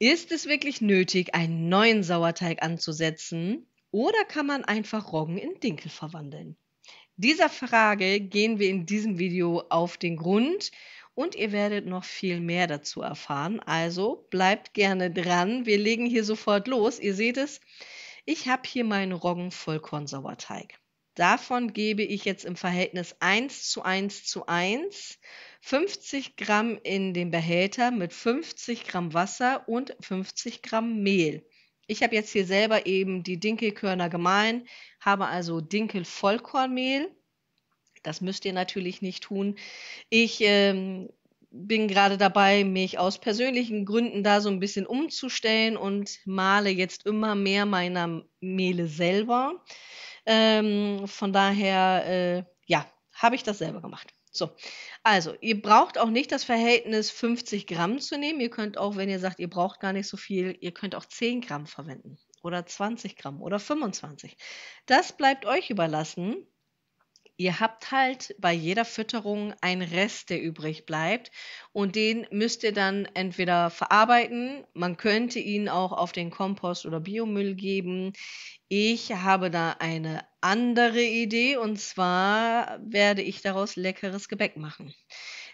Ist es wirklich nötig, einen neuen Sauerteig anzusetzen oder kann man einfach Roggen in Dinkel verwandeln? Dieser Frage gehen wir in diesem Video auf den Grund und ihr werdet noch viel mehr dazu erfahren. Also bleibt gerne dran. Wir legen hier sofort los. Ihr seht es, ich habe hier meinen Roggen-Vollkorn-Sauerteig. Davon gebe ich jetzt im Verhältnis 1:1:1 50 Gramm in den Behälter mit 50 Gramm Wasser und 50 Gramm Mehl. Ich habe jetzt hier selber eben die Dinkelkörner gemahlen, habe also Dinkel-Vollkornmehl. Das müsst ihr natürlich nicht tun. Ich bin gerade dabei, mich aus persönlichen Gründen da so ein bisschen umzustellen und male jetzt immer mehr meiner Mehle selber. Von daher, ja, habe ich das selber gemacht. So, also ihr braucht auch nicht das Verhältnis 50 Gramm zu nehmen. Ihr könnt auch, wenn ihr sagt, ihr braucht gar nicht so viel, ihr könnt auch 10 Gramm verwenden oder 20 Gramm oder 25. Das bleibt euch überlassen. Ihr habt halt bei jeder Fütterung einen Rest, der übrig bleibt und den müsst ihr dann entweder verarbeiten, man könnte ihn auch auf den Kompost oder Biomüll geben. Ich habe da eine andere Idee und zwar werde ich daraus leckeres Gebäck machen.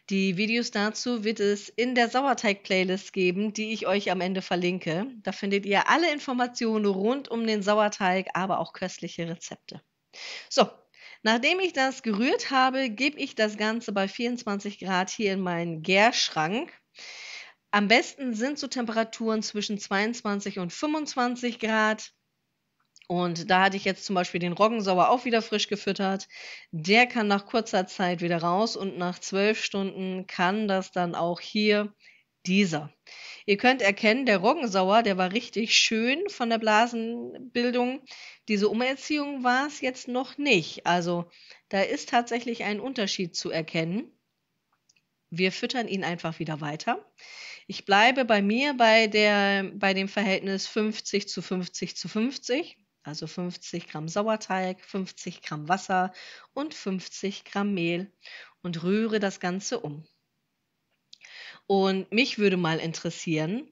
Die Videos dazu wird es in der Sauerteig-Playlist geben, die ich euch am Ende verlinke. Da findet ihr alle Informationen rund um den Sauerteig, aber auch köstliche Rezepte. So, nachdem ich das gerührt habe, gebe ich das Ganze bei 24 Grad hier in meinen Gärschrank. Am besten sind so Temperaturen zwischen 22 und 25 Grad. Und da hatte ich jetzt zum Beispiel den Roggensauer auch wieder frisch gefüttert. Der kann nach kurzer Zeit wieder raus und nach 12 Stunden kann das dann auch hier dieser. Ihr könnt erkennen, der Roggensauer, der war richtig schön von der Blasenbildung. Diese Umerziehung war es jetzt noch nicht. Also da ist tatsächlich ein Unterschied zu erkennen. Wir füttern ihn einfach wieder weiter. Ich bleibe bei mir bei dem Verhältnis 50:50:50, also 50 Gramm Sauerteig, 50 Gramm Wasser und 50 Gramm Mehl und rühre das Ganze um. Und mich würde mal interessieren,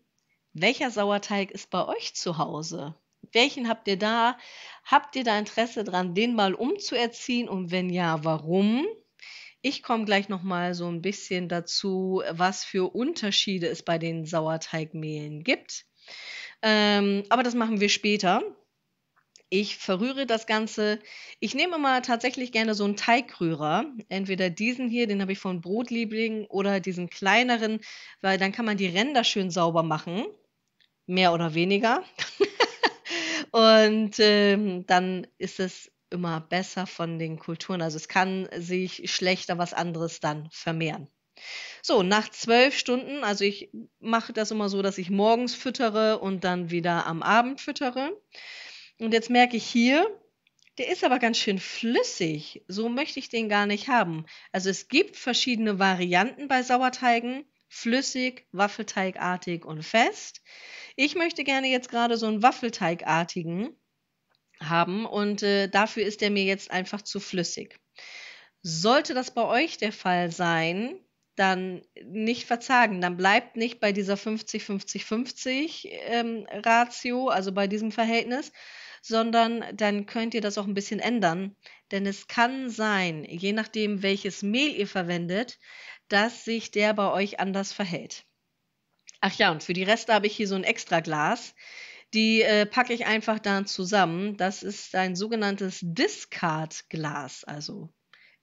welcher Sauerteig ist bei euch zu Hause? Welchen habt ihr da? Habt ihr da Interesse dran, den mal umzuerziehen? Und wenn ja, warum? Ich komme gleich noch mal so ein bisschen dazu, was für Unterschiede es bei den Sauerteigmehlen gibt. Aber das machen wir später. Ich verrühre das Ganze. Ich nehme mal tatsächlich gerne so einen Teigrührer. Entweder diesen hier, den habe ich von Brotliebling, oder diesen kleineren, weil dann kann man die Ränder schön sauber machen, mehr oder weniger. Und, dann ist es immer besser von den Kulturen. Also, es kann sich schlechter was anderes dann vermehren. So, nach 12 Stunden, also ich mache das immer so, dass ich morgens füttere und dann wieder am Abend füttere. Und jetzt merke ich hier, der ist aber ganz schön flüssig. So möchte ich den gar nicht haben. Also es gibt verschiedene Varianten bei Sauerteigen. Flüssig, waffelteigartig und fest. Ich möchte gerne jetzt gerade so einen waffelteigartigen haben und dafür ist der mir jetzt einfach zu flüssig. Sollte das bei euch der Fall sein, dann nicht verzagen. Dann bleibt nicht bei dieser 50-50-50 Ratio, also bei diesem Verhältnis, sondern dann könnt ihr das auch ein bisschen ändern. Denn es kann sein, je nachdem, welches Mehl ihr verwendet, dass sich der bei euch anders verhält. Ach ja, und für die Reste habe ich hier so ein Extraglas. Die packe ich einfach dann zusammen. Das ist ein sogenanntes Discard-Glas. Also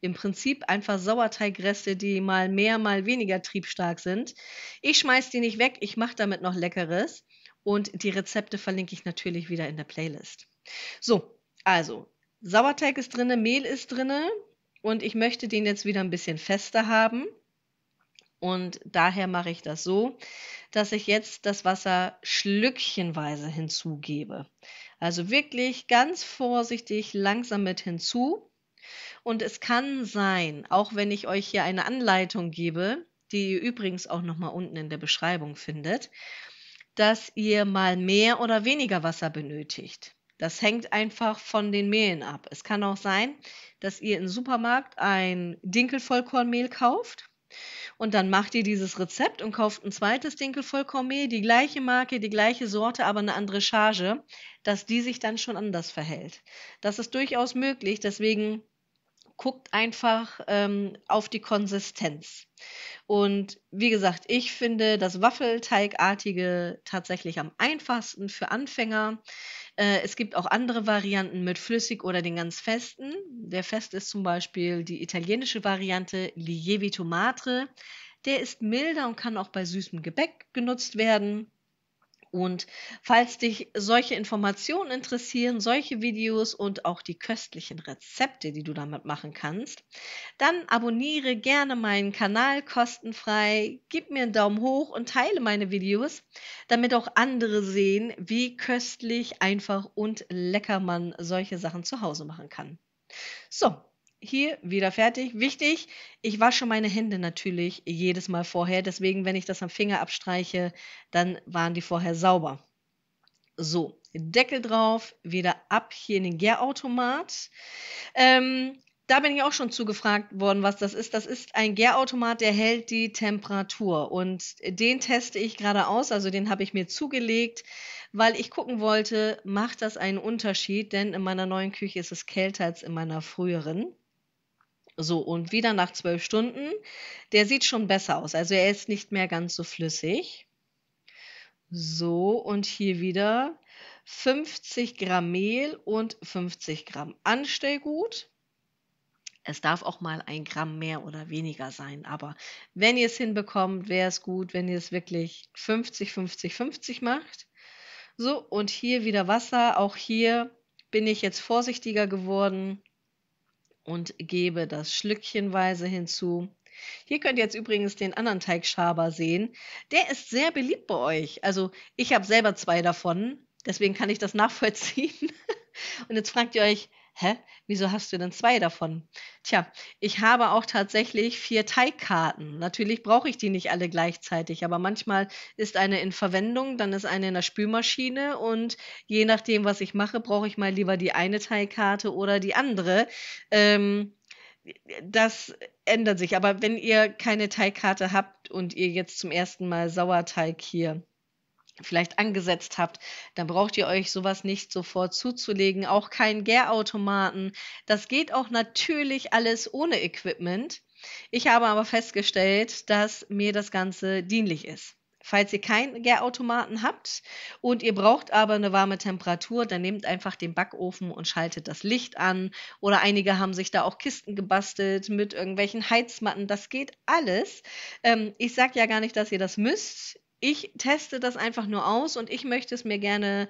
im Prinzip einfach Sauerteigreste, die mal mehr, mal weniger triebstark sind. Ich schmeiß die nicht weg, ich mache damit noch Leckeres. Und die Rezepte verlinke ich natürlich wieder in der Playlist. So, also Sauerteig ist drinne, Mehl ist drinne und ich möchte den jetzt wieder ein bisschen fester haben. Und daher mache ich das so, dass ich jetzt das Wasser schlückchenweise hinzugebe. Also wirklich ganz vorsichtig langsam mit hinzu. Und es kann sein, auch wenn ich euch hier eine Anleitung gebe, die ihr übrigens auch noch mal unten in der Beschreibung findet, dass ihr mal mehr oder weniger Wasser benötigt. Das hängt einfach von den Mehlen ab. Es kann auch sein, dass ihr im Supermarkt ein Dinkel-Vollkornmehl kauft Und dann macht ihr dieses Rezept und kauft ein zweites Dinkelvollkornmehl, die gleiche Marke, die gleiche Sorte, aber eine andere Charge, dass die sich dann schon anders verhält. Das ist durchaus möglich, deswegen guckt einfach auf die Konsistenz. Und wie gesagt, ich finde das Waffelteigartige tatsächlich am einfachsten für Anfänger. Es gibt auch andere Varianten mit flüssig oder den ganz festen. Der fest ist zum Beispiel die italienische Variante Lievito Madre. Der ist milder und kann auch bei süßem Gebäck genutzt werden. Und falls dich solche Informationen interessieren, solche Videos und auch die köstlichen Rezepte, die du damit machen kannst, dann abonniere gerne meinen Kanal kostenfrei, gib mir einen Daumen hoch und teile meine Videos, damit auch andere sehen, wie köstlich, einfach und lecker man solche Sachen zu Hause machen kann. So, hier wieder fertig. Wichtig, ich wasche meine Hände natürlich jedes Mal vorher. Deswegen, wenn ich das am Finger abstreiche, dann waren die vorher sauber. So, Deckel drauf, wieder ab hier in den Gärautomat. Da bin ich auch schon zugefragt worden, was das ist. Das ist ein Gärautomat, der hält die Temperatur. Und den teste ich gerade aus. Also den habe ich mir zugelegt, weil ich gucken wollte, macht das einen Unterschied? Denn in meiner neuen Küche ist es kälter als in meiner früheren. So, und wieder nach 12 Stunden. Der sieht schon besser aus. Also er ist nicht mehr ganz so flüssig. So, und hier wieder 50 Gramm Mehl und 50 Gramm Anstellgut. Es darf auch mal 1 Gramm mehr oder weniger sein, aber wenn ihr es hinbekommt, wäre es gut, wenn ihr es wirklich 50, 50, 50 macht. So, und hier wieder Wasser. Auch hier bin ich jetzt vorsichtiger geworden und gebe das schlückchenweise hinzu. Hier könnt ihr jetzt übrigens den anderen Teigschaber sehen. Der ist sehr beliebt bei euch. Also ich habe selber 2 davon, deswegen kann ich das nachvollziehen. Und jetzt fragt ihr euch, hä, wieso hast du denn 2 davon? Tja, ich habe auch tatsächlich 4 Teigkarten. Natürlich brauche ich die nicht alle gleichzeitig, aber manchmal ist eine in Verwendung, dann ist eine in der Spülmaschine und je nachdem, was ich mache, brauche ich mal lieber die eine Teigkarte oder die andere. Ähm, Das ändert sich. Aber wenn ihr keine Teigkarte habt und ihr jetzt zum ersten Mal Sauerteig hier vielleicht angesetzt habt, dann braucht ihr euch sowas nicht sofort zuzulegen, auch keinen Gärautomaten. Das geht auch natürlich alles ohne Equipment. Ich habe aber festgestellt, dass mir das Ganze dienlich ist. Falls ihr keinen Gärautomaten habt und ihr braucht aber eine warme Temperatur, dann nehmt einfach den Backofen und schaltet das Licht an. Oder einige haben sich da auch Kisten gebastelt mit irgendwelchen Heizmatten. Das geht alles. Ich sage ja gar nicht, dass ihr das müsst. Ich teste das einfach nur aus und ich möchte es mir gerne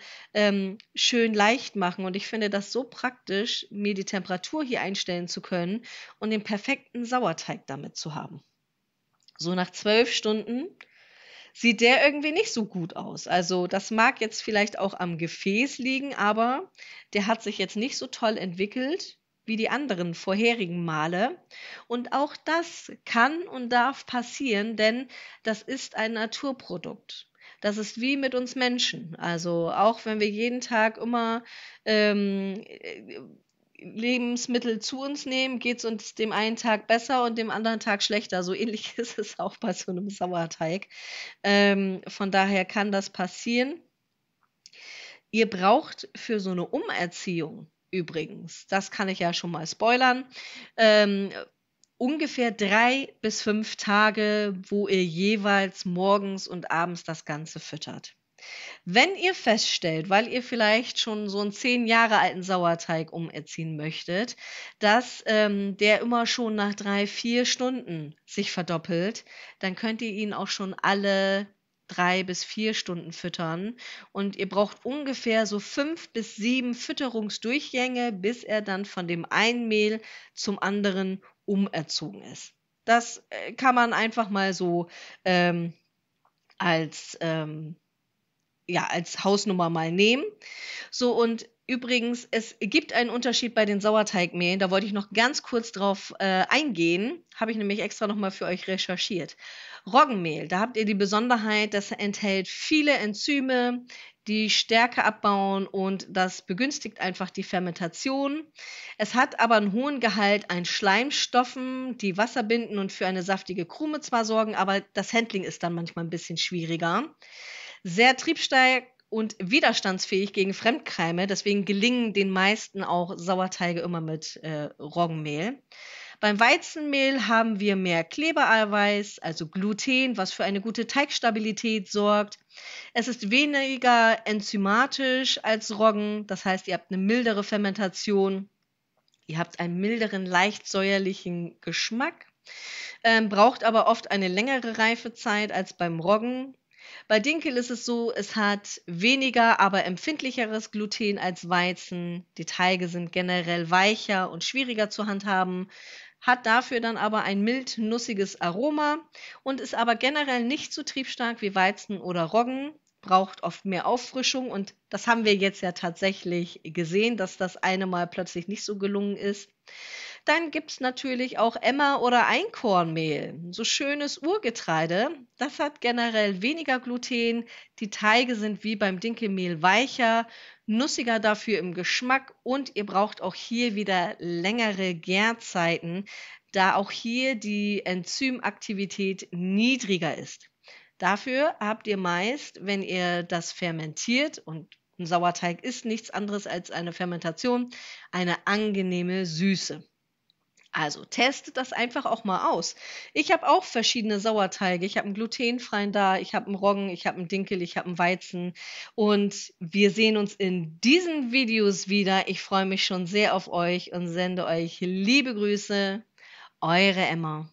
schön leicht machen. Und ich finde das so praktisch, mir die Temperatur hier einstellen zu können und den perfekten Sauerteig damit zu haben. So nach 12 Stunden sieht der irgendwie nicht so gut aus. Also das mag jetzt vielleicht auch am Gefäß liegen, aber der hat sich jetzt nicht so toll entwickelt wie die anderen vorherigen Male. Und auch das kann und darf passieren, denn das ist ein Naturprodukt. Das ist wie mit uns Menschen. Also auch wenn wir jeden Tag immer Lebensmittel zu uns nehmen, geht es uns dem einen Tag besser und dem anderen Tag schlechter. So ähnlich ist es auch bei so einem Sauerteig. Von daher kann das passieren. Ihr braucht für so eine Umerziehung übrigens, das kann ich ja schon mal spoilern, ungefähr 3 bis 5 Tage, wo ihr jeweils morgens und abends das Ganze füttert. Wenn ihr feststellt, weil ihr vielleicht schon so einen 10 Jahre alten Sauerteig umerziehen möchtet, dass der immer schon nach 3, 4 Stunden sich verdoppelt, dann könnt ihr ihn auch schon alle 3 bis 4 Stunden füttern. Und ihr braucht ungefähr so 5 bis 7 Fütterungsdurchgänge, bis er dann von dem einen Mehl zum anderen umerzogen ist. Das kann man einfach mal so als als Hausnummer mal nehmen. So, und Übrigens, es gibt einen Unterschied bei den Sauerteigmehlen. Da wollte ich noch ganz kurz drauf eingehen. Habe ich nämlich extra nochmal für euch recherchiert. Roggenmehl, da habt ihr die Besonderheit, das enthält viele Enzyme, die Stärke abbauen und das begünstigt einfach die Fermentation. Es hat aber einen hohen Gehalt an Schleimstoffen, die Wasser binden und für eine saftige Krume zwar sorgen, aber das Handling ist dann manchmal ein bisschen schwieriger. Sehr triebstark und widerstandsfähig gegen Fremdkeime. Deswegen gelingen den meisten auch Sauerteige immer mit Roggenmehl. Beim Weizenmehl haben wir mehr Klebereiweiß, also Gluten, was für eine gute Teigstabilität sorgt. Es ist weniger enzymatisch als Roggen, das heißt, ihr habt eine mildere Fermentation. Ihr habt einen milderen, leicht säuerlichen Geschmack, braucht aber oft eine längere Reifezeit als beim Roggen. Bei Dinkel ist es so, es hat weniger, aber empfindlicheres Gluten als Weizen. Die Teige sind generell weicher und schwieriger zu handhaben, hat dafür dann aber ein mild-nussiges Aroma und ist aber generell nicht so triebstark wie Weizen oder Roggen, braucht oft mehr Auffrischung und das haben wir jetzt ja tatsächlich gesehen, dass das eine Mal plötzlich nicht so gelungen ist. Dann gibt es natürlich auch Emmer oder Einkornmehl, so schönes Urgetreide. Das hat generell weniger Gluten. Die Teige sind wie beim Dinkelmehl weicher, nussiger dafür im Geschmack und ihr braucht auch hier wieder längere Gärzeiten, da auch hier die Enzymaktivität niedriger ist. Dafür habt ihr meist, wenn ihr das fermentiert, und ein Sauerteig ist nichts anderes als eine Fermentation, eine angenehme Süße. Also testet das einfach auch mal aus. Ich habe auch verschiedene Sauerteige. Ich habe einen glutenfreien da, ich habe einen Roggen, ich habe einen Dinkel, ich habe einen Weizen. Und wir sehen uns in diesen Videos wieder. Ich freue mich schon sehr auf euch und sende euch liebe Grüße. Eure Emma.